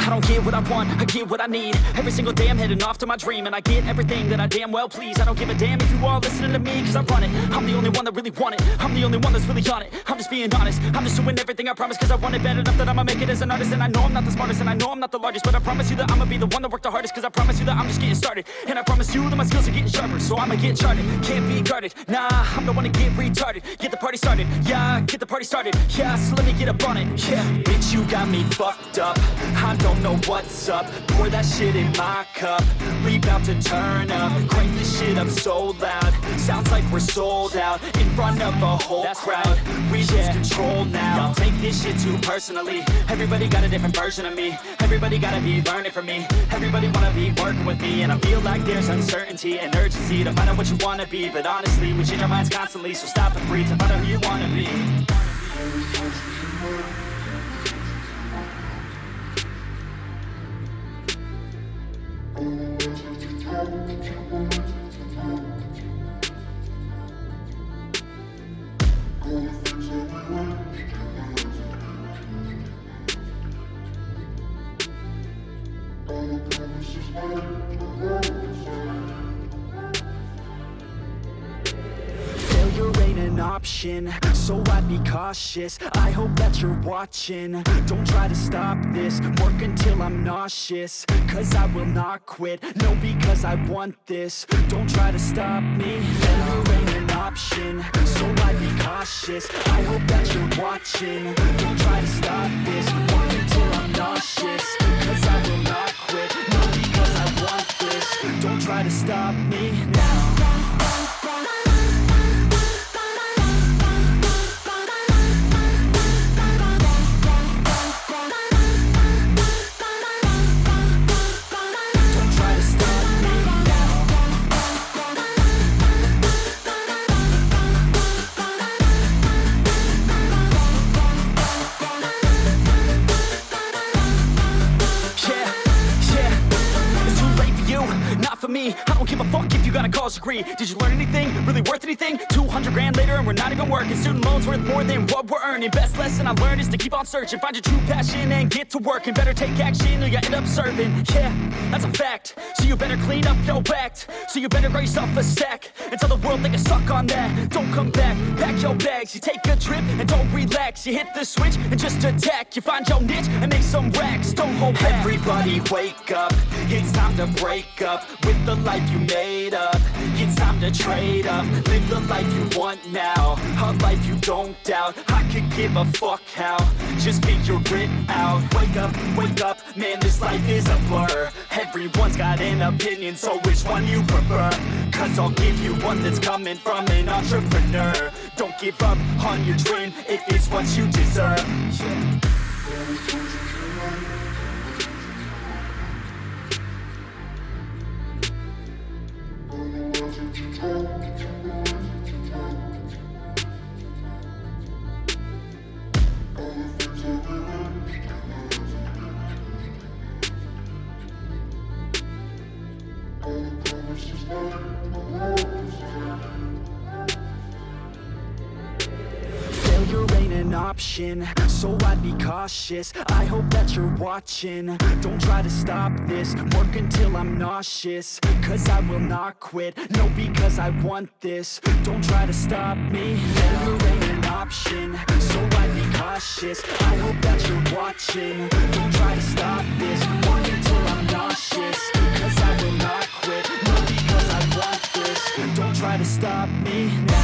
I don't get what I want, I get what I need. Every single day I'm heading off to my dream, and I get everything that I damn well please. I don't give a damn if you all listening to me, cause I run it. I'm the only one that really want it, I'm the only one that's really on it. I'm just being honest, I'm just doing everything I promise, cause I want it bad enough that I'ma make it as an artist. And I know I'm not the smartest, and I know I'm not the largest, but I promise you that I'ma be the one that worked the hardest. Cause I promise you that I'm just getting started, and I promise you that my skills are getting sharper. So I'ma get charted, can't be guarded. Nah, I'm the one to get retarded. Get the party started, yeah, get the party started. Yeah, so let me get up on it, yeah. Bitch, you got me fucked up, I don't know what's up. Pour that shit in my cup, we bout to turn up. Crank this shit up so loud, sounds like we're sold out. In front of a whole crowd, we lose control now. Y'all take this shit too personally, everybody got a different version of me. Everybody gotta be learning from me, everybody wanna be working with me. And I feel like there's uncertainty and urgency to find out what you wanna be. But honestly, we change our minds constantly, so stop and breathe to find out who you wanna be. Failure ain't an option, so I'd be cautious. I hope that you're watching, don't try to stop this. Work until I'm nauseous, cause I will not quit. No, because I want this, don't try to stop me. Failure ain't an option, so I'd be cautious. I hope that you're watching, don't try to stop this. Work until I'm nauseous, cause I will not quit. No, because I want this, don't try to stop me now. I don't give a fuck if you got a college degree. Did you learn anything? Really worth anything? 200 grand later and we're not even working. Student loans worth more than what we're earning. Best lesson I learned is to keep on searching. Find your true passion and get to work. And better take action or you end up serving. Yeah, that's a fact. So you better clean up your act. So you better grow yourself a sack and tell the world they can suck on that. Don't come back, pack your bags. You take a trip and don't relax. You hit the switch and just attack. You find your niche and make some racks. Don't hold back. Everybody wake up, it's time to break up with the life you made up. It's time to trade up, live the life you want now, a life you don't doubt. I could give a fuck how, just figure it out. Wake up, man, this life is a blur. Everyone's got an opinion, so which one you prefer? Cause I'll give you one that's coming from an entrepreneur. Don't give up on your dream if it's what you deserve. Failure ain't an option, so I'd be cautious. I hope that you're watching, don't try to stop this. Work until I'm nauseous, cause I will not quit. No, because I want this, don't try to stop me. Failure ain't an option, so I'd be cautious. I hope that you're watching, don't try to stop this. Work until I'm nauseous, cause I will not quit. No, because I want this, don't try to stop me now.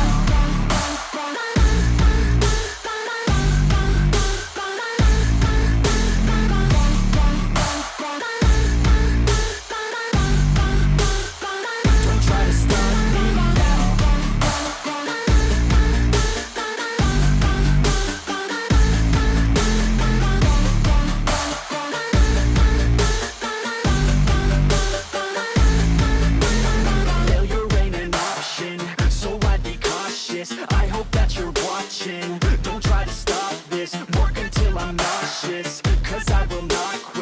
I hope that you're watching, don't try to stop this. Work until I'm nauseous, cause I will not quit.